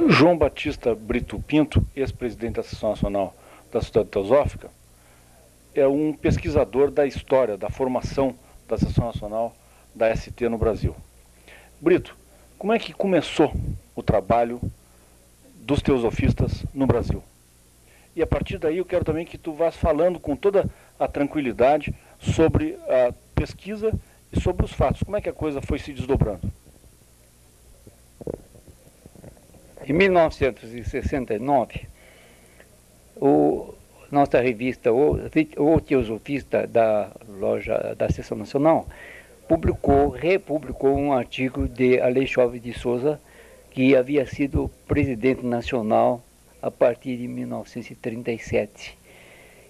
João Batista Brito Pinto, ex-presidente da Associação Nacional da Sociedade Teosófica, é um pesquisador da história, da formação da Associação Nacional da ST no Brasil. Brito, como é que começou o trabalho dos teosofistas no Brasil? E a partir daí eu quero também que tu vás falando com toda a tranquilidade sobre a pesquisa e sobre os fatos. Como é que a coisa foi se desdobrando? Em 1969, nossa revista O Teosofista da loja da Seção Nacional republicou um artigo de Aleixandre de Souza, que havia sido presidente nacional a partir de 1937.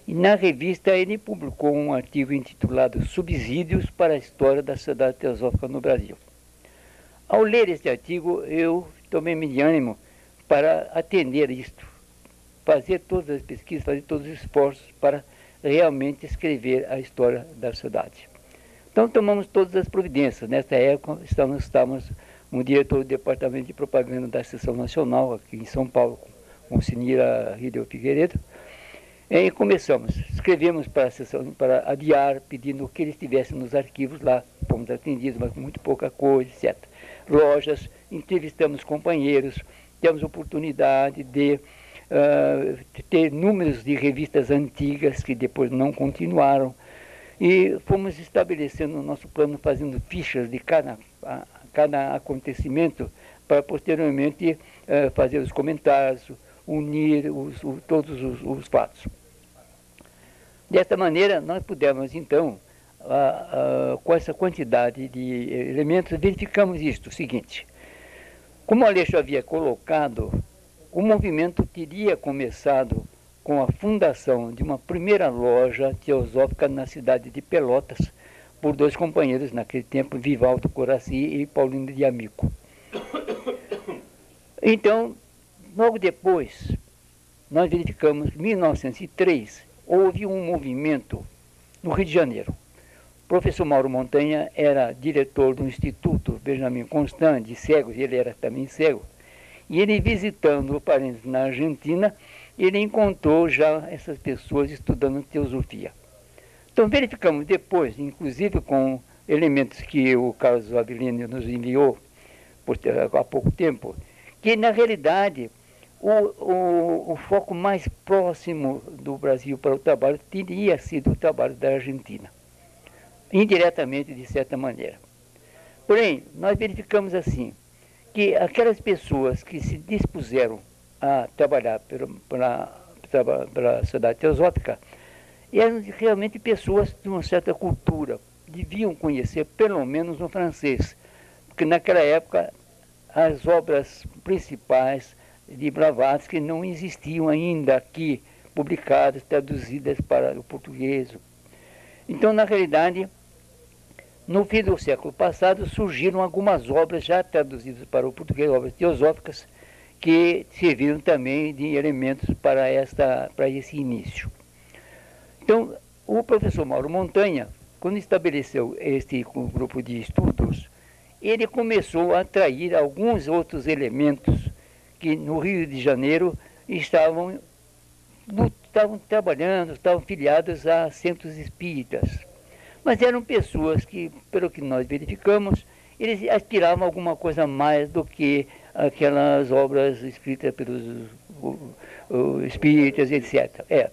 E na revista ele publicou um artigo intitulado Subsídios para a História da Sociedade Teosófica no Brasil. Ao ler este artigo, eu tomei-me de ânimo para atender isto, fazer todas as pesquisas, fazer todos os esforços para realmente escrever a história da cidade. Então tomamos todas as providências. Nesta época estávamos um diretor do Departamento de Propaganda da Seção Nacional, aqui em São Paulo, com Sinira Hideo Figueiredo, e escrevemos para a sessão, para adiar, pedindo que eles estivessem nos arquivos lá, fomos atendidos, mas com muito pouca coisa, etc. Lojas, entrevistamos companheiros, tivemos oportunidade de ter números de revistas antigas que depois não continuaram, e fomos estabelecendo o nosso plano, fazendo fichas de cada acontecimento, para posteriormente fazer os comentários, unir todos os fatos. Desta maneira, nós pudemos, então, com essa quantidade de elementos, verificamos isto, o seguinte: como o Aleixo havia colocado, o movimento teria começado com a fundação de uma primeira loja teosófica na cidade de Pelotas, por dois companheiros naquele tempo, Vivaldo Coraci e Paulino de Amico. Então, logo depois, nós verificamos, em 1903, houve um movimento no Rio de Janeiro. O professor Mauro Montanha era diretor do Instituto Benjamin Constant de cegos, e ele era também cego. E ele, visitando parentes na Argentina, ele encontrou já essas pessoas estudando teosofia. Então verificamos depois, inclusive com elementos que o Carlos Avelino nos enviou há pouco tempo, que na realidade o foco mais próximo do Brasil para o trabalho teria sido o trabalho da Argentina, indiretamente, de certa maneira. Porém, nós verificamos assim, que aquelas pessoas que se dispuseram a trabalhar pela sociedade teosófica eram realmente pessoas de uma certa cultura, deviam conhecer pelo menos o francês, porque naquela época as obras principais de Blavatsky não existiam ainda aqui, publicadas, traduzidas para o português. Então, na realidade, no fim do século passado, surgiram algumas obras já traduzidas para o português, obras teosóficas, que serviram também de elementos para esse início. Então, o professor Mauro Montanha, quando estabeleceu este grupo de estudos, ele começou a atrair alguns outros elementos que no Rio de Janeiro estavam trabalhando, estavam filiados a centros espíritas. Mas eram pessoas que, pelo que nós verificamos, eles aspiravam a alguma coisa mais do que aquelas obras escritas pelos espíritas, etc.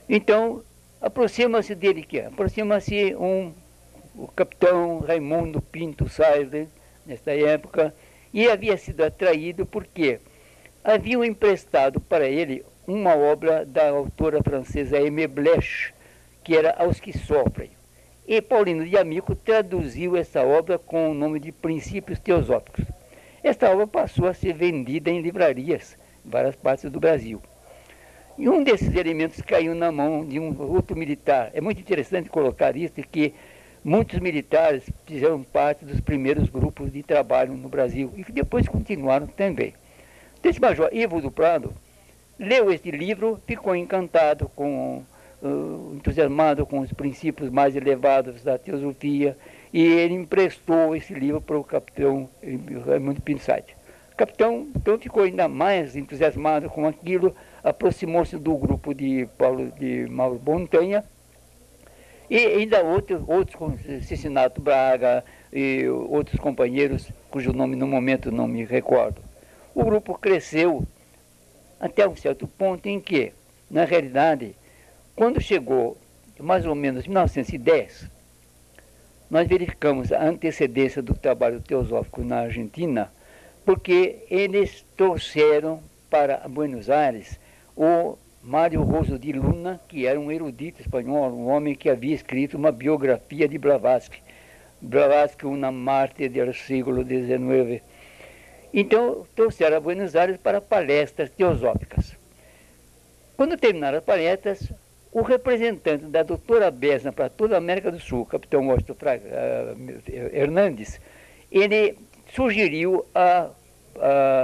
Então, aproxima-se dele que aproxima-se o capitão Raimundo Pinto Salles, nesta época, e havia sido atraído porque haviam emprestado para ele uma obra da autora francesa Aimé Blanche, que era Aos que Sofrem. E Paulino de Amico traduziu essa obra com o nome de Princípios Teosóficos. Esta obra passou a ser vendida em livrarias em várias partes do Brasil. E um desses elementos caiu na mão de um outro militar. É muito interessante colocar isso, que muitos militares fizeram parte dos primeiros grupos de trabalho no Brasil e que depois continuaram também. Então, esse major Ivo do Prado leu este livro, ficou encantado, entusiasmado com os princípios mais elevados da teosofia, e ele emprestou esse livro para o capitão Raimundo Pinto Salles. O capitão então ficou ainda mais entusiasmado com aquilo, aproximou-se do grupo de Mauro Montanha, e ainda outros como Cicinato Braga e outros companheiros, cujo nome no momento não me recordo. O grupo cresceu até um certo ponto em que, na realidade, quando chegou mais ou menos 1910, nós verificamos a antecedência do trabalho teosófico na Argentina, porque eles trouxeram para Buenos Aires o Mário Roso de Luna, que era um erudito espanhol, um homem que havia escrito uma biografia de Blavatsky. Blavatsky, uma Marte do século XIX. Então, trouxeram a Buenos Aires para palestras teosóficas. Quando terminaram as palestras, o representante da doutora Besna para toda a América do Sul, capitão Washington Hernandes, ele sugeriu a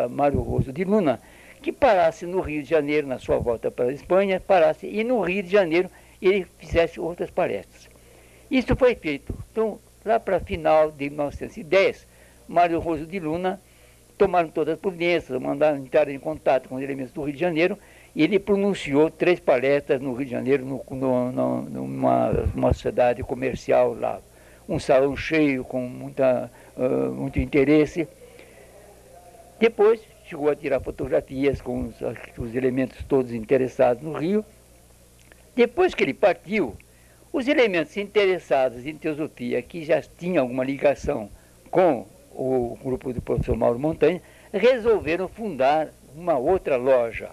Mário Roso de Luna que parasse no Rio de Janeiro, na sua volta para a Espanha, parasse e no Rio de Janeiro ele fizesse outras palestras. Isso foi feito. Então, lá para final de 1910, Mário Roso de Luna tomaram todas as providências, mandaram entrar em contato com os elementos do Rio de Janeiro, e ele pronunciou 3 palestras no Rio de Janeiro, numa cidade comercial lá. Um salão cheio, com muito interesse. Depois chegou a tirar fotografias com os elementos todos interessados no Rio. Depois que ele partiu, os elementos interessados em teosofia, que já tinham alguma ligação com o grupo do professor Mauro Montanha, resolveram fundar uma outra loja.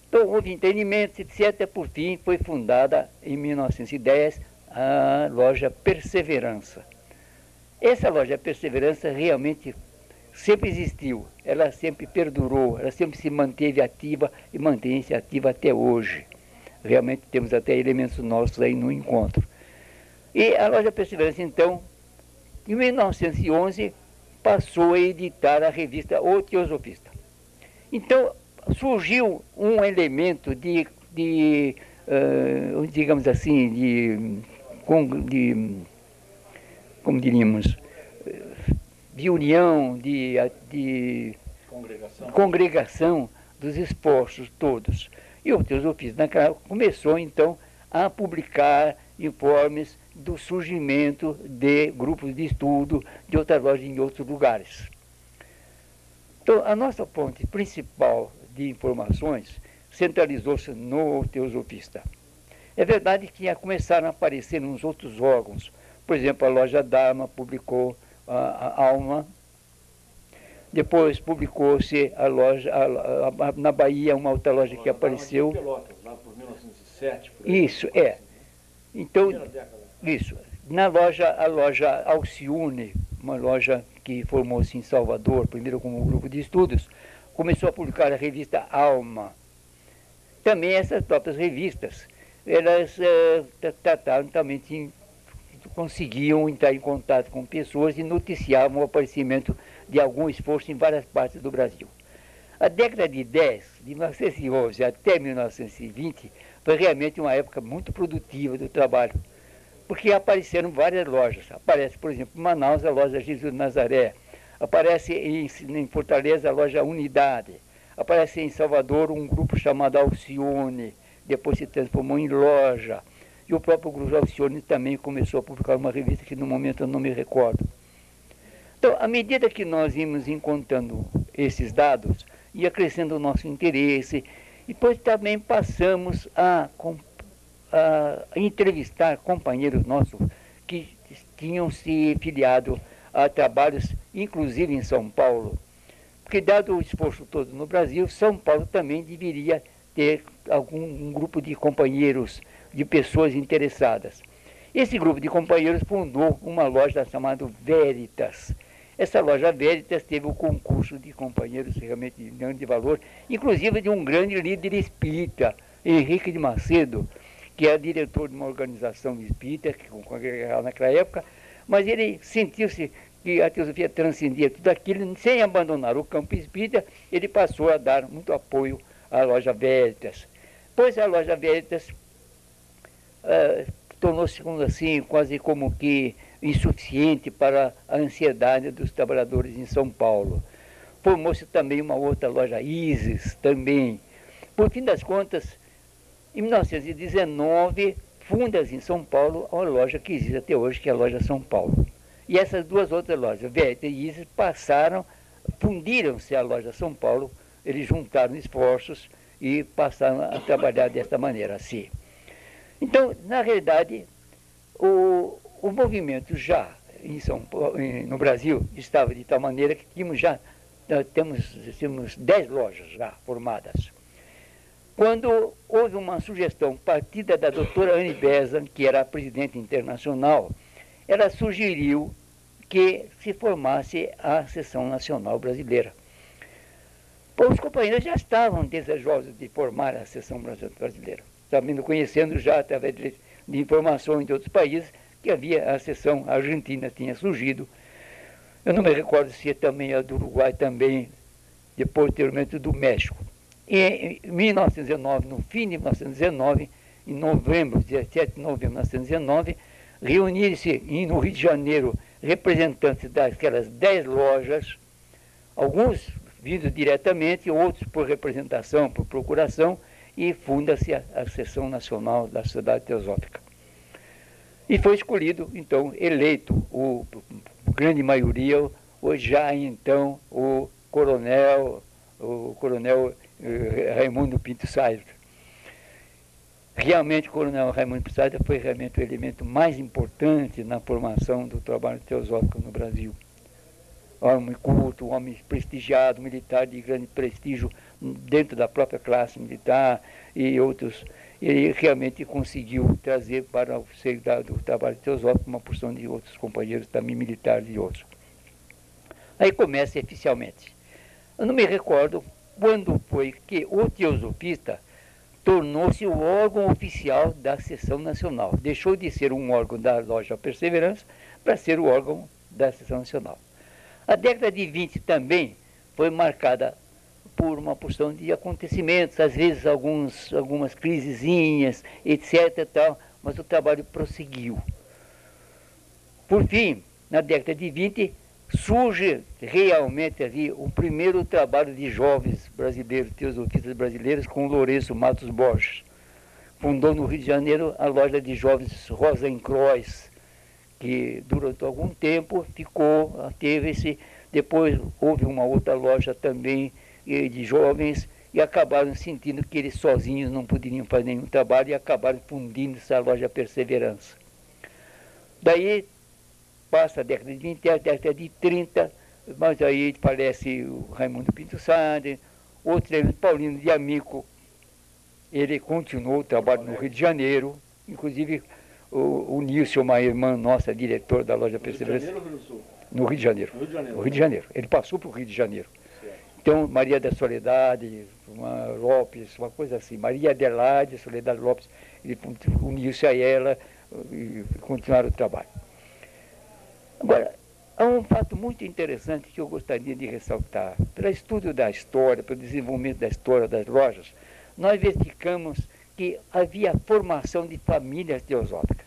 Então houve entendimentos, etc. Por fim, foi fundada em 1910 a loja Perseverança. Essa loja Perseverança realmente sempre existiu, ela sempre perdurou, ela sempre se manteve ativa e mantém-se ativa até hoje. Realmente temos até elementos nossos aí no encontro. E a loja Perseverança, então, em 1911, passou a editar a revista O Teosofista. Então, surgiu um elemento digamos assim, como diríamos, de união, de congregação dos esforços todos. E o Teosofista naquela época começou então a publicar informes do surgimento de grupos de estudo de outras lojas em outros lugares. Então, a nossa fonte principal de informações centralizou-se no Teosofista. É verdade que começaram a aparecer nos outros órgãos. Por exemplo, a loja Dharma publicou a Alma. Depois publicou-se a loja, na Bahia, uma outra loja que apareceu. Pelotas, lá por 1907. Isso, é. Então, isso. Na loja, a loja Alcione, uma loja que formou-se em Salvador, primeiro como grupo de estudos, começou a publicar a revista Alma. Também essas próprias revistas, elas trataram também, conseguiam entrar em contato com pessoas e noticiavam o aparecimento de algum esforço em várias partes do Brasil. A década de 10, de 1911 até 1920, foi realmente uma época muito produtiva do trabalho, porque apareceram várias lojas. Aparece, por exemplo, em Manaus, a loja Jesus de Nazaré. Aparece em Fortaleza a loja Unidade. Aparece em Salvador um grupo chamado Alcione, depois se transformou em loja. E o próprio grupo Alcione também começou a publicar uma revista que no momento eu não me recordo. Então, à medida que nós íamos encontrando esses dados, ia crescendo o nosso interesse, e depois também passamos a entrevistar companheiros nossos que tinham se filiado a trabalhos, inclusive em São Paulo. Porque, dado o esforço todo no Brasil, São Paulo também deveria ter um grupo de companheiros, de pessoas interessadas. Esse grupo de companheiros fundou uma loja chamada Veritas. Essa loja Veritas teve o concurso de companheiros realmente de grande valor, inclusive de um grande líder espírita, Henrique de Macedo, que era diretor de uma organização espírita, que congregava naquela época, mas ele sentiu-se que a teosofia transcendia tudo aquilo, sem abandonar o campo espírita, ele passou a dar muito apoio à loja Veritas. Pois a loja Veritas tornou-se, assim, quase como que insuficiente para a ansiedade dos trabalhadores em São Paulo. Formou-se também uma outra loja, Isis, também. Por fim das contas, em 1919, funda-se em São Paulo uma loja que existe até hoje, que é a Loja São Paulo. E essas duas outras lojas, Werther e Isis, fundiram-se à Loja São Paulo, eles juntaram esforços e passaram a trabalhar desta maneira, assim. Então, na realidade, o movimento já em São Paulo, no Brasil estava de tal maneira que tínhamos 10 lojas já formadas. Quando houve uma sugestão partida da doutora Anne Besant, que era a presidente internacional, ela sugeriu que se formasse a Seção Nacional Brasileira. Os companheiros já estavam desejosos de formar a Seção Brasileira, sabendo, conhecendo já através de informações de outros países que havia a Seção Argentina tinha surgido. Eu não me recordo se também a do Uruguai também, depois posteriormente do México. E em 1919, no fim de 1919, em novembro, 17 de novembro de 1919, reuniram-se no Rio de Janeiro representantes daquelas 10 lojas, alguns vindos diretamente, outros por representação, por procuração, e funda-se a Seção Nacional da Sociedade Teosófica. E foi escolhido, então, eleito, a grande maioria, já então o coronel Raimundo Pinto Salles. Realmente o coronel Raimundo Pinto Salles foi realmente o elemento mais importante na formação do trabalho teosófico no Brasil. Homem culto, homem prestigiado, militar de grande prestígio dentro da própria classe militar e outros. Ele realmente conseguiu trazer para o seio do trabalho teosófico uma porção de outros companheiros também militares e outros. Aí começa oficialmente. Eu não me recordo quando foi que o teosofista tornou-se o órgão oficial da Seção Nacional. Deixou de ser um órgão da Loja Perseverança para ser o órgão da Seção Nacional. A década de 20 também foi marcada por uma porção de acontecimentos, às vezes algumas crisezinhas, etc. Tal, mas o trabalho prosseguiu. Por fim, na década de 20, surge realmente ali o primeiro trabalho de jovens brasileiros, teosofistas brasileiros, com Lourenço Matos Borges. Fundou no Rio de Janeiro a loja de jovens Rosenkreuz, que durante algum tempo teve-se, depois houve uma outra loja também de jovens e acabaram sentindo que eles sozinhos não poderiam fazer nenhum trabalho e acabaram fundindo essa loja Perseverança. Daí passa a década de 20, a década de 30, mas aí falece o Raimundo Pinto Salles, outro Paulino de Amico, ele continuou o trabalho no Rio de Janeiro, inclusive o Nilson, uma irmã nossa, diretora da loja Perseverança. No Rio de Janeiro? No Rio de Janeiro. Ele passou para o Rio de Janeiro. Então, Maria da Soledade, uma Lopes, uma coisa assim, Maria Adelaide, Soledade Lopes, ele uniu-se a ela e continuaram o trabalho. Agora, há um fato muito interessante que eu gostaria de ressaltar. Pelo estudo da história, pelo desenvolvimento da história das lojas, nós verificamos que havia formação de famílias teosóficas.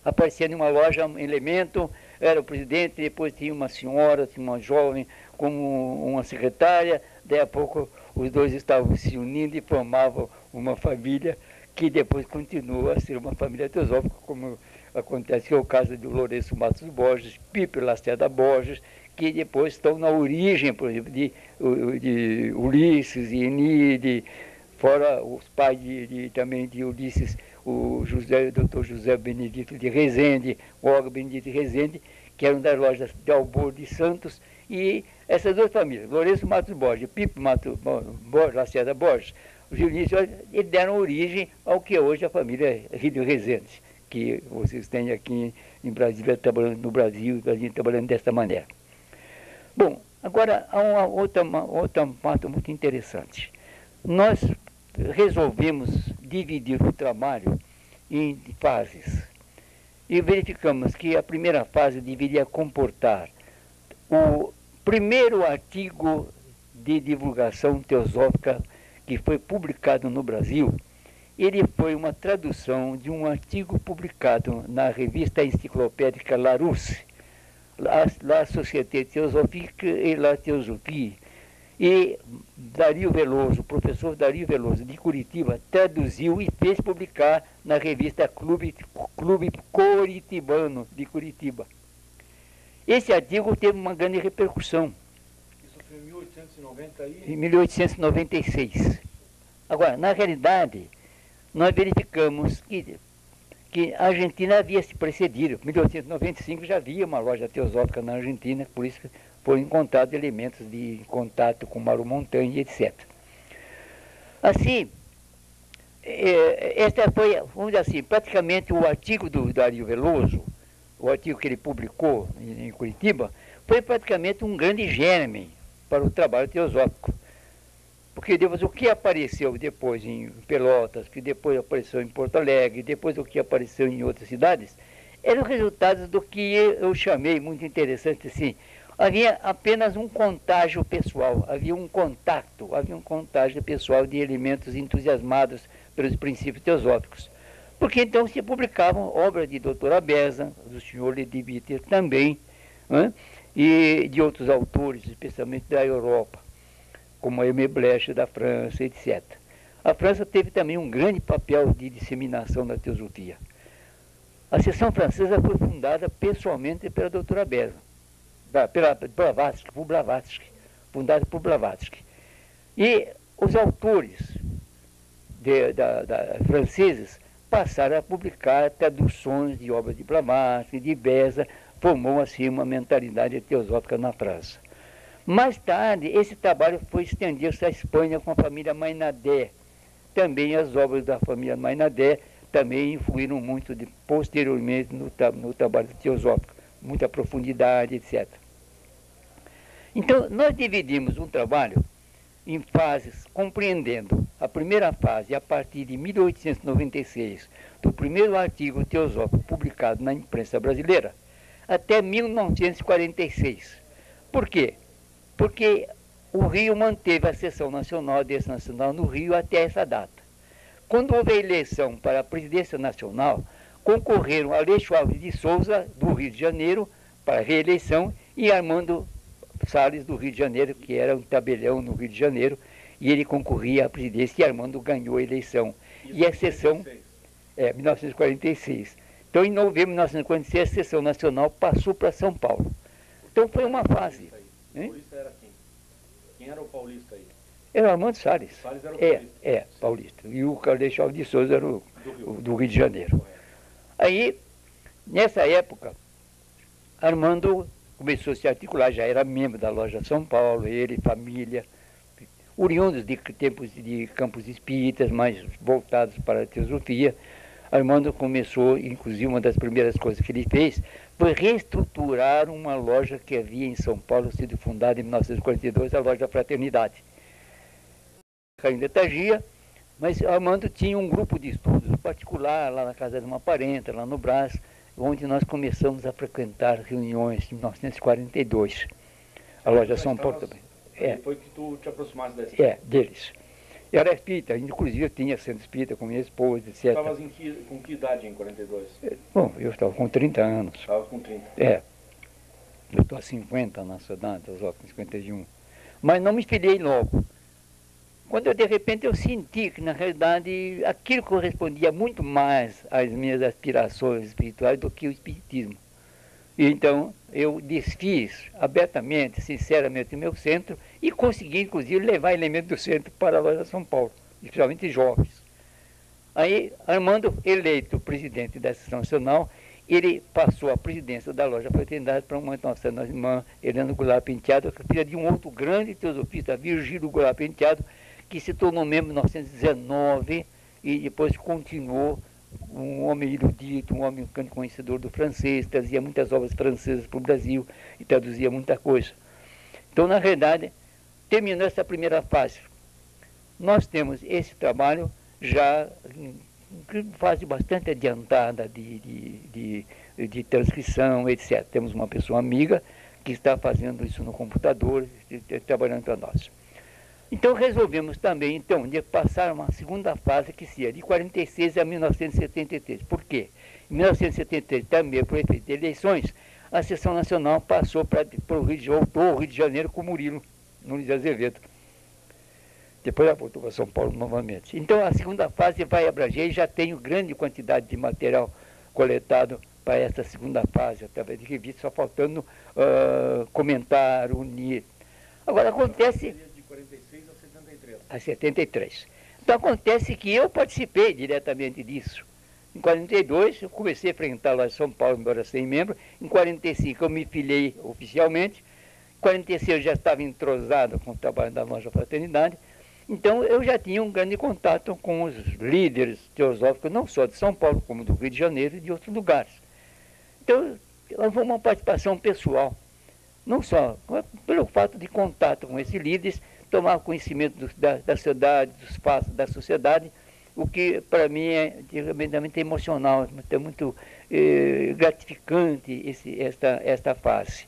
Aparecia em uma loja um elemento, era o presidente, depois tinha uma senhora, tinha uma jovem como uma secretária, daí a pouco os dois estavam se unindo e formavam uma família que depois continua a ser uma família teosófica, como acontece que é o caso do Lourenço Matos Borges, Pipe Lacerda Borges, que depois estão na origem, por exemplo, de Ulisses e Enide, fora os pais também de Ulisses, o Dr. José Benedito de Rezende, o Olga Benedito de Rezende, que eram das lojas de Albor de Santos, e essas duas famílias, Lourenço Matos Borges, Pipe Lacerda Borges, os Ulisses, eles deram origem ao que é hoje a família Rio Rezende, que vocês têm aqui em Brasília, trabalhando no Brasil, trabalhando desta maneira. Bom, agora há uma outra parte muito interessante. Nós resolvemos dividir o trabalho em fases e verificamos que a primeira fase deveria comportar o primeiro artigo de divulgação teosófica que foi publicado no Brasil. Ele foi uma tradução de um artigo publicado na revista enciclopédica Larousse. la Société Théosophique et la Théosophie. E Dario Veloso, o professor Dario Veloso, de Curitiba, traduziu e fez publicar na revista Clube Coritibano de Curitiba. Esse artigo teve uma grande repercussão. Isso foi em 1890 em 1896. Agora, na realidade, nós verificamos que a Argentina havia se precedido. Em 1895 já havia uma loja teosófica na Argentina, por isso foram encontrados elementos de contato com Mauro Montanha, etc. Assim, esta foi, vamos dizer assim, praticamente o artigo do Dario Veloso, o artigo que ele publicou em Curitiba, foi praticamente um grande germe para o trabalho teosófico. Porque depois o que apareceu depois em Pelotas, que depois apareceu em Porto Alegre, depois o que apareceu em outras cidades, eram resultados do que eu chamei, muito interessante assim, havia apenas um contágio pessoal, havia um contágio pessoal de elementos entusiasmados pelos princípios teosóficos. Porque então se publicavam obras de Dr. Abesa, do Sr. Lediviter também, né? E de outros autores, especialmente da Europa, como Aimé Bleche da França, etc. A França teve também um grande papel de disseminação da teosofia. A seção francesa foi fundada pessoalmente pela doutora Beza, por Blavatsky, fundada por Blavatsky. E os autores franceses passaram a publicar traduções de obras de Blavatsky, de Beza, formou assim uma mentalidade teosófica na França. Mais tarde, esse trabalho foi estendido-se à Espanha com a família Mainadé. Também as obras da família Mainadé também influíram muito posteriormente no trabalho teosófico, muita profundidade, etc. Então, nós dividimos um trabalho em fases, compreendendo a primeira fase a partir de 1896, do primeiro artigo teosófico publicado na imprensa brasileira, até 1946. Por quê? Porque o Rio manteve a sessão nacional, a Audiência Nacional no Rio até essa data. Quando houve a eleição para a presidência nacional, concorreram Aleixo Alves de Souza, do Rio de Janeiro, para a reeleição, e Armando Salles, do Rio de Janeiro, que era um tabelião no Rio de Janeiro, e ele concorria à presidência, e Armando ganhou a eleição. Isso e a sessão... 1946. Então, em novembro de 1946, a sessão nacional passou para São Paulo. Então, foi uma fase... O paulista era quem? Quem era o paulista aí? Era o Armando Salles. Salles era o paulista. Paulista. E o Aleixo Alves de Souza era do Rio de Janeiro. Correto. Aí, nessa época, Armando começou a se articular, já era membro da Loja São Paulo, ele, família, oriundos de tempos de campos espíritas, mais voltados para a teosofia. Armando começou, inclusive uma das primeiras coisas que ele fez, foi reestruturar uma loja que havia em São Paulo, sido fundada em 1942, a Loja Fraternidade. Caiu em letargia, mas Armando tinha um grupo de estudos particular lá na casa de uma parenta, lá no Brás, onde nós começamos a frequentar reuniões em 1942. A Loja São Paulo também. Foi que tu te aproximaste da escola? Deles. Eu era espírita, inclusive eu tinha centro espírita com minha esposa, etc. Estavas com que idade em 42? Bom, eu estava com 30 anos. Estavas com 30? Eu estou a 50 nessa data, com 51. Mas não me filiei logo. Quando de repente eu senti que, na realidade, aquilo correspondia muito mais às minhas aspirações espirituais do que o espiritismo. E então eu desfiz abertamente, sinceramente, o meu centro e consegui, inclusive, levar elementos do centro para a Loja São Paulo, especialmente jovens. Aí, Armando, eleito presidente da Sessão Nacional, ele passou a presidência da Loja Fraternidade para uma nossa irmã, Helena Goulart Penteado, filha de um outro grande teosofista, Virgílio Goulart Penteado, que se tornou membro em 1919 e depois continuou, um homem erudito, um homem conhecedor do francês, trazia muitas obras francesas para o Brasil e traduzia muita coisa. Então, na verdade, terminou essa primeira fase. Nós temos esse trabalho já em fase bastante adiantada de transcrição, etc. Temos uma pessoa amiga que está fazendo isso no computador, trabalhando para nós. Então resolvemos também, de passar uma segunda fase que seria de 46 a 1973. Por quê? Em 1973, também por efeito de eleições, a Seção Nacional passou para o Rio de Janeiro com Murilo Nunes de Azevedo. Depois ela voltou para São Paulo novamente. Então a segunda fase vai abranger, e já tenho grande quantidade de material coletado para essa segunda fase, através de revista, só faltando comentar, unir. Agora acontece... De 46 a 73. A 73. Então acontece que eu participei diretamente disso. Em 42 eu comecei a enfrentar lá em São Paulo, embora sem membro. Em 45 eu me filiei oficialmente. Em 46 eu já estava entrosado com o trabalho da Loja Fraternidade. Então eu já tinha um grande contato com os líderes teosóficos, não só de São Paulo, como do Rio de Janeiro e de outros lugares. Então foi uma participação pessoal, não só pelo fato de contato com esses líderes, tomar conhecimento da cidade, dos fatos da sociedade, o que para mim é tremendamente emocional, é muito gratificante esta fase.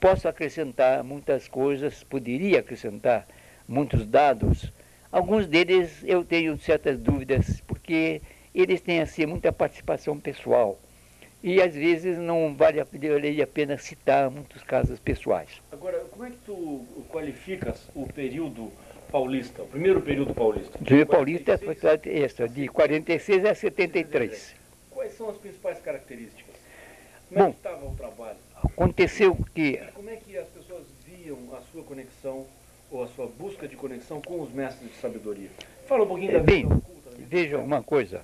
Posso acrescentar muitas coisas, poderia acrescentar muitos dados. Alguns deles eu tenho certas dúvidas, porque eles têm assim muita participação pessoal. E às vezes não vale a pena citar muitos casos pessoais. Agora, como é que tu qualificas o período paulista, o primeiro período paulista? O período paulista foi essa, de 46 a 73. Quais são as principais características? Como é que estava o trabalho? Aconteceu que... Como é que as pessoas viam a sua conexão, ou a sua busca de conexão com os mestres de sabedoria? Fala um pouquinho da bem, vida oculta. Veja uma coisa.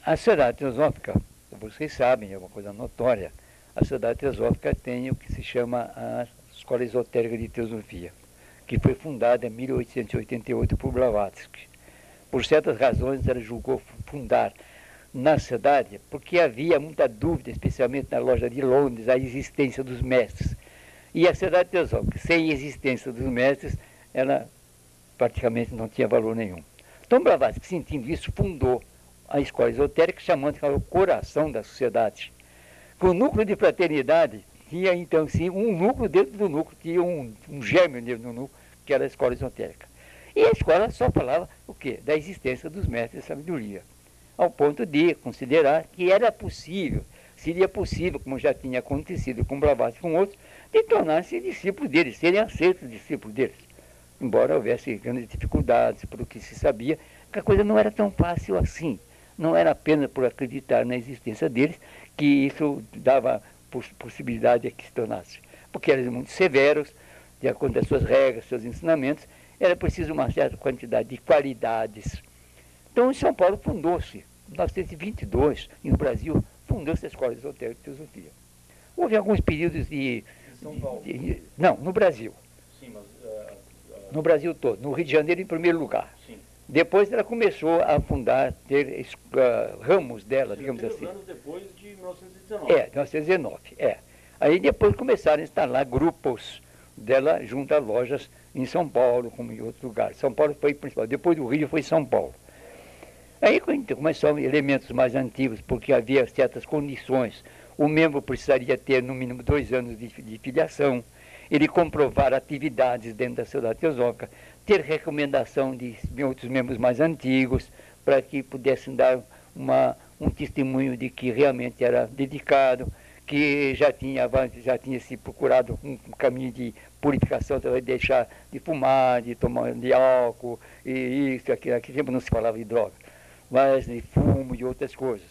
A Sociedade Teosófica, vocês sabem, é uma coisa notória, a Sociedade Teosófica tem o que se chama a Escola Esotérica de Teosofia, que foi fundada em 1888 por Blavatsky. Por certas razões, ela julgou fundar na cidade, porque havia muita dúvida, especialmente na loja de Londres, a existência dos mestres. E a Sociedade Teosófica, sem existência dos mestres, ela praticamente não tinha valor nenhum. Então Blavatsky, sentindo isso, fundou a escola esotérica, chamando que era o coração da sociedade. Com o núcleo de fraternidade, tinha então sim um núcleo dentro do núcleo, tinha um gêmeo dentro do núcleo, que era a escola esotérica. E a escola só falava o quê? Da existência dos mestres de sabedoria, ao ponto de considerar que era possível, seria possível, como já tinha acontecido com Blavatsky e com outros, de tornar-se discípulos deles, serem aceitos discípulos deles. Embora houvesse grandes dificuldades, por o que se sabia, que a coisa não era tão fácil assim. Não era apenas por acreditar na existência deles que isso dava possibilidade de que se tornasse. Porque eram muito severos, de acordo com as suas regras, seus ensinamentos, era preciso uma certa quantidade de qualidades. Então, em São Paulo fundou-se, em 1922, e no Brasil, fundou-se a Escola Esotérica de Teosofia. Houve alguns períodos de... São Paulo? Não, no Brasil. Sim, mas... No Brasil todo. No Rio de Janeiro, em primeiro lugar. Sim. Depois ela começou a fundar, ter ramos dela, digamos assim. anos depois de 1919. 1919, Aí depois começaram a instalar grupos dela junto a lojas em São Paulo, como em outros lugares. São Paulo foi principal, depois do Rio foi São Paulo. Aí começaram elementos mais antigos, porque havia certas condições. O membro precisaria ter no mínimo 2 anos de filiação, ele comprovar atividades dentro da Sociedade Teosófica, ter recomendação de outros membros mais antigos, para que pudessem dar um testemunho de que realmente era dedicado, que já tinha se procurado um caminho de purificação, de deixar de fumar, de tomar de álcool, e isso, aqui sempre não se falava de droga, mas de fumo e outras coisas.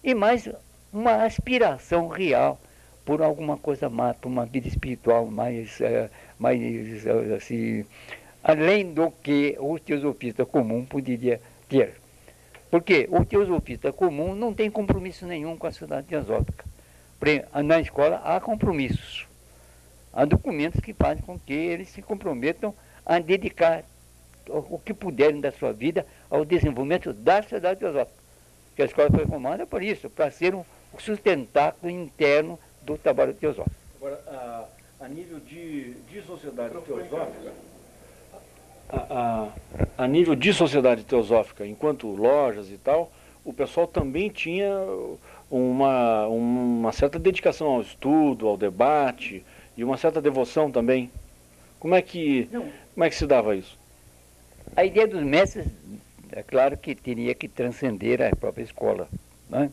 E mais uma aspiração real por alguma coisa mais, por uma vida espiritual mais assim, além do que o teosofista comum poderia ter. Porque o teosofista comum não tem compromisso nenhum com a Sociedade Teosófica. Na escola há compromissos. Há documentos que fazem com que eles se comprometam a dedicar o que puderem da sua vida ao desenvolvimento da Sociedade Teosófica. Que a escola foi formada por isso, para ser um sustentáculo interno do trabalho teosófico. Agora, a nível de sociedade teosófica, a nível de sociedade teosófica, enquanto lojas e tal, o pessoal também tinha uma certa dedicação ao estudo, ao debate e uma certa devoção também. Como é que se dava isso? A ideia dos mestres, é claro que teria que transcender a própria escola, né?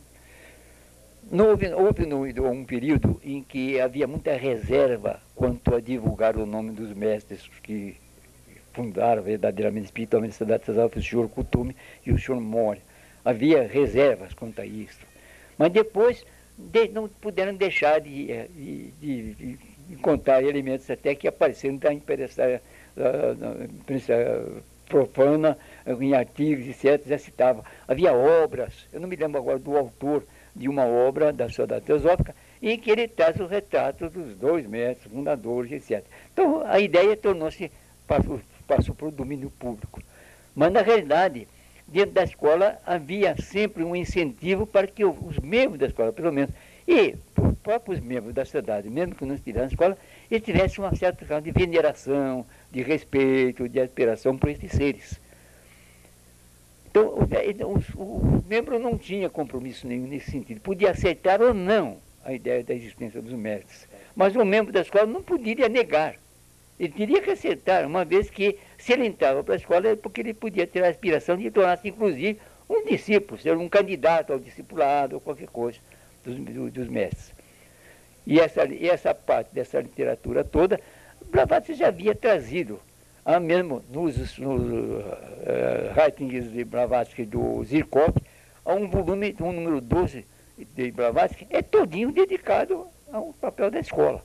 Houve um período em que havia muita reserva quanto a divulgar o nome dos mestres que fundaram verdadeiramente, espiritualmente, a cidade de Teosópolis, o senhor Kutume e o senhor Moria. Havia reservas quanto a isso. Mas depois não puderam deixar de encontrar elementos até que apareceram da imprensa profana, em artigos, etc., já citava. Havia obras, eu não me lembro agora do autor de uma obra da Sociedade Teosófica, em que ele traz o retrato dos 2 mestres fundadores, etc. Então, a ideia passou para o domínio público. Mas, na realidade, dentro da escola havia sempre um incentivo para que os membros da escola, pelo menos, e os próprios membros da sociedade, mesmo que não estivessem na escola, eles tivessem uma certa grau de veneração, de respeito, de aspiração por esses seres. Então, o membro não tinha compromisso nenhum nesse sentido. Podia aceitar ou não a ideia da existência dos mestres. Mas o membro da escola não poderia negar. Ele teria que aceitar, uma vez que, se ele entrava para a escola, é porque ele podia ter a aspiração de tornar-se, inclusive, um discípulo, ser um candidato ao discipulado ou qualquer coisa dos mestres. E essa parte dessa literatura toda, Blavatsky já havia trazido, mesmo nos writings de Blavatsky do Zirkov, há um volume, um número 12 de Blavatsky, é todinho dedicado ao papel da escola.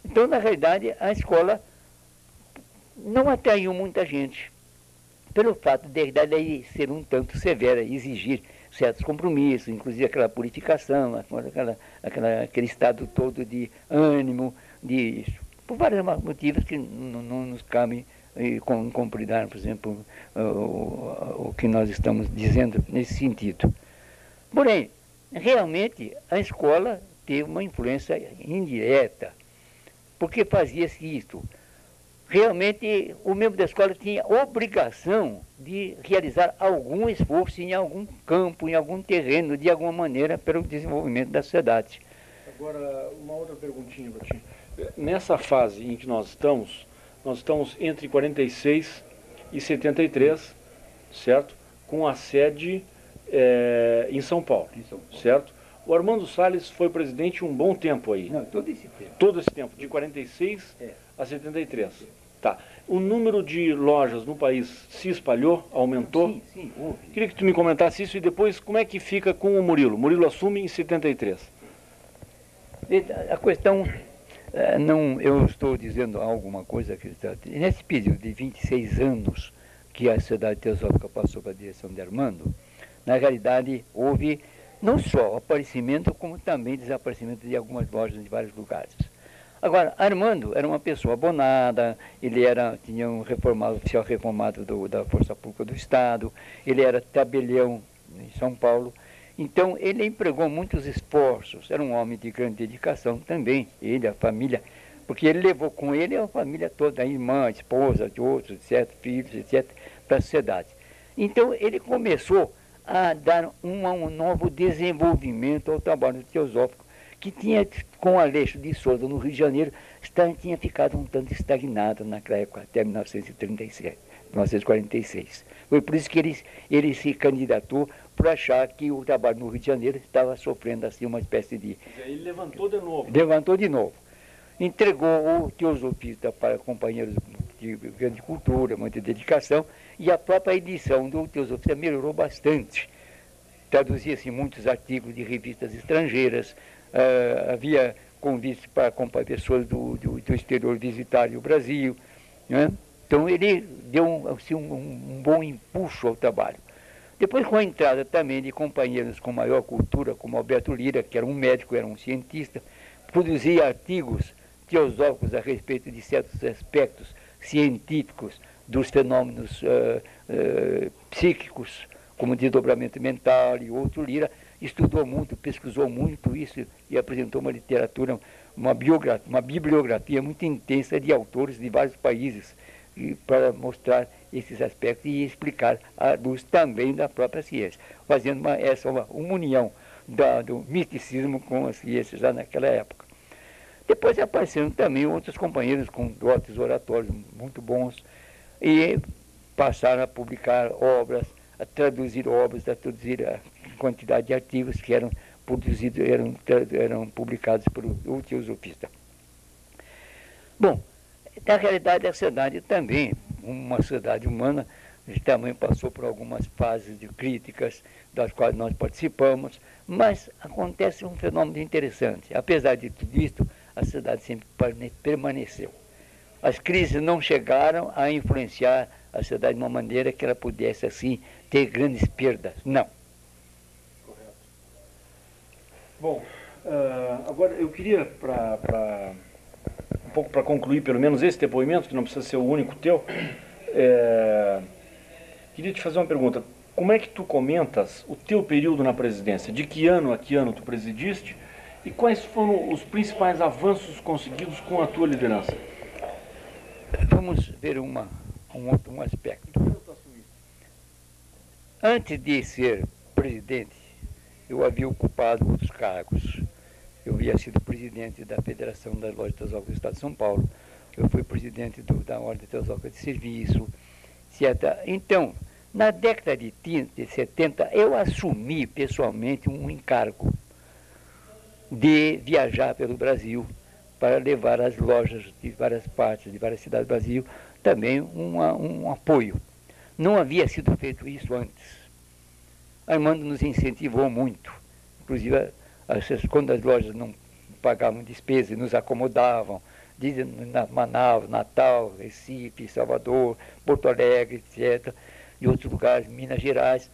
Então, na realidade, a escola não atraiu muita gente, pelo fato de ser um tanto severa, exigir certos compromissos, inclusive aquela purificação, aquele estado todo de ânimo, por vários motivos que não nos cabem compreender, por exemplo, o que nós estamos dizendo nesse sentido. Porém, realmente, a escola teve uma influência indireta, porque fazia-se isto. Realmente, o membro da escola tinha obrigação de realizar algum esforço em algum campo, em algum terreno, de alguma maneira, pelo desenvolvimento da sociedade. Agora, uma outra perguntinha para ti. Nessa fase em que nós estamos entre 46 e 73, certo? Com a sede em São Paulo, certo? O Armando Salles foi presidente um bom tempo aí. Não, todo esse tempo. Todo esse tempo, de 46 a 73. Tá. O número de lojas no país se espalhou, aumentou? Sim, houve. Queria que tu me comentasse isso e depois como é que fica com o Murilo. Murilo assume em 73. A questão, eu estou dizendo alguma coisa que nesse período de 26 anos que a Sociedade Teosófica passou para a direção de Armando, na realidade houve não só o aparecimento, como também desaparecimento de algumas lojas em vários lugares. Agora, Armando era uma pessoa abonada, ele tinha um oficial reformado da Força Pública do Estado, ele era tabelião em São Paulo, então ele empregou muitos esforços, era um homem de grande dedicação também, ele, a família, porque ele levou com ele a família toda, a irmã, a esposa, de outros, etc., filhos, etc., para a sociedade. Então ele começou a dar um novo desenvolvimento ao trabalho teosófico, que tinha, com Aleixo de Souza no Rio de Janeiro, tinha ficado um tanto estagnado naquela época, até 1946. Foi por isso que ele se candidatou, por achar que o trabalho no Rio de Janeiro estava sofrendo assim uma espécie de... Ele levantou de novo. Levantou de novo. Entregou o teosofista para companheiros de grande cultura, muita dedicação, e a própria edição do Teosofista melhorou bastante. Traduzia-se muitos artigos de revistas estrangeiras, havia convites para acompanhar pessoas do exterior visitarem o Brasil, né? Então ele deu assim, um bom impulso ao trabalho. Depois, com a entrada também de companheiros com maior cultura, como Alberto Lira, que era um médico, era um cientista, produzia artigos teosóficos a respeito de certos aspectos científicos dos fenômenos psíquicos, como desdobramento mental e outro. Lira estudou muito, pesquisou muito isso e apresentou uma literatura, uma bibliografia muito intensa de autores de vários países, para mostrar esses aspectos e explicar à luz também da própria ciência, fazendo uma união do misticismo com a ciência já naquela época. Depois apareceram também outros companheiros com dotes oratórios muito bons e passaram a publicar obras, a traduzir obras, a traduzir a quantidade de artigos que eram produzidos, eram publicados pelo teosofista. Bom, na realidade a cidade também, uma cidade humana, também passou por algumas fases de críticas, das quais nós participamos, mas acontece um fenômeno interessante. Apesar de tudo isso, a cidade sempre permaneceu. As crises não chegaram a influenciar a cidade de uma maneira que ela pudesse, assim, ter grandes perdas. Não. Correto. Bom, agora eu queria, um pouco para concluir pelo menos esse depoimento, que não precisa ser o único teu, queria te fazer uma pergunta. Como é que tu comentas o teu período na presidência? De que ano a que ano tu presidiste? E quais foram os principais avanços conseguidos com a tua liderança? Vamos ver um aspecto. Antes de ser presidente, eu havia ocupado outros cargos. Eu havia sido presidente da Federação das Lojas Teosóficas do Estado de São Paulo. Eu fui presidente da Ordem Teosófica de Serviço, etc. Então, na década de 70, eu assumi pessoalmente um encargo de viajar pelo Brasil para levar às lojas de várias partes, de várias cidades do Brasil, também um apoio. Não havia sido feito isso antes. Armando nos incentivou muito. Inclusive, quando as lojas não pagavam despesas, nos acomodavam, Manaus, Natal, Recife, Salvador, Porto Alegre, etc., e outros lugares, Minas Gerais.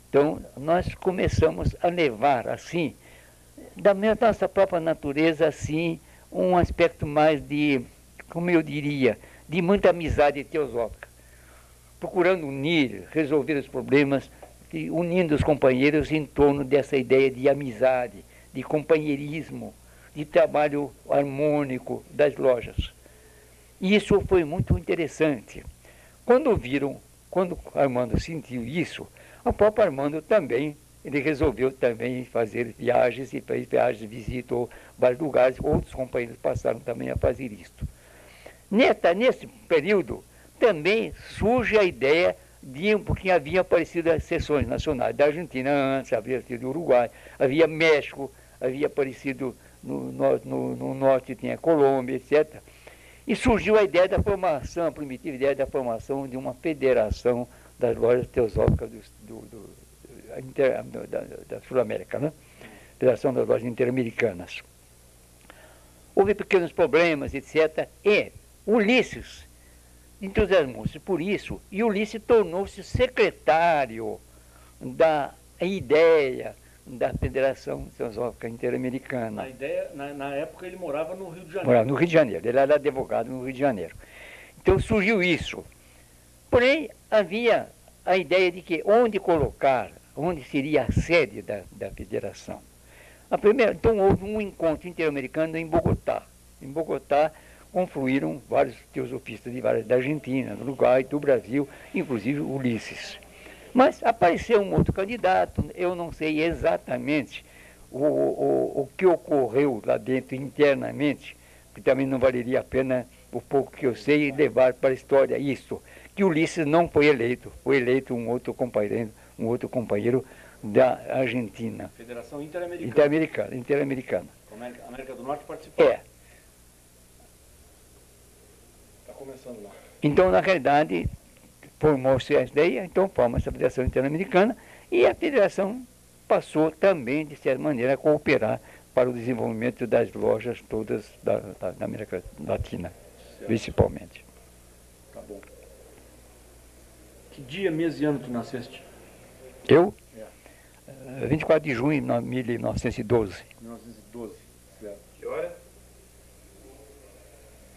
Então, nós começamos a levar, assim, da nossa própria natureza, assim, um aspecto mais de, como eu diria, de muita amizade teosófica, procurando unir, resolver os problemas, unindo os companheiros em torno dessa ideia de amizade, de companheirismo, de trabalho harmônico das lojas. E isso foi muito interessante. Quando Armando sentiu isso, o próprio Armando também, ele resolveu também fazer viagens, e fez viagens, visitou vários lugares, outros companheiros passaram também a fazer isto. Nesse período, também surge a ideia porque havia aparecido as seções nacionais da Argentina antes, havia sido do Uruguai, havia México, havia aparecido no norte, tinha Colômbia, etc. E surgiu a ideia da formação, a primitiva ideia da formação de uma federação das lojas teosóficas da Sul-América, né? Federação das Lojas Interamericanas. Houve pequenos problemas, etc. E Ulisses entusiasmou-se por isso, e Ulisses tornou-se secretário da ideia da Federação Teosófica Interamericana. Na época ele morava no Rio de Janeiro. Morava no Rio de Janeiro, ele era advogado no Rio de Janeiro. Então surgiu isso. Porém, havia a ideia de que onde seria a sede da federação. Então houve um encontro interamericano em Bogotá. Em Bogotá confluíram vários teosofistas da Argentina, do Uruguai, do Brasil, inclusive Ulisses. Mas apareceu um outro candidato, eu não sei exatamente o que ocorreu lá dentro internamente, que também não valeria a pena, o pouco que eu sei, levar para a história isso, que Ulisses não foi eleito, foi eleito um outro companheiro da Argentina. Federação Interamericana. Interamericana. A América do Norte participou. Está começando lá. Então, na realidade, formou-se a ideia, então forma-se a Federação Interamericana, e a federação passou também, de certa maneira, a cooperar para o desenvolvimento das lojas todas da América Latina, certo. Principalmente. Tá bom. Que dia, mês e ano tu nasceste? Eu? 24 de junho de 1912. 1912, certo. Que hora?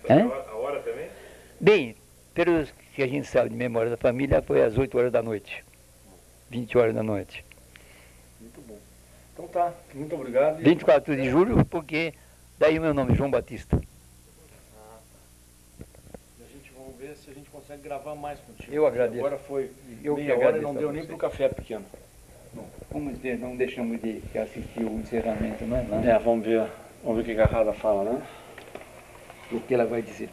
A hora também? Bem, pelo que a gente sabe de memória da família, foi às 8 horas da noite. 20 horas da noite. Muito bom. Então tá, muito obrigado. 24 de julho, porque daí o meu nome, João Batista. E a gente vai ver se a gente consegue gravar mais contigo. Eu agradeço. Agora foi meia hora e não deu nem para o café pequeno. Não deixamos de assistir o encerramento, não é? Vamos ver o que a Garrada fala, né? O que ela vai dizer.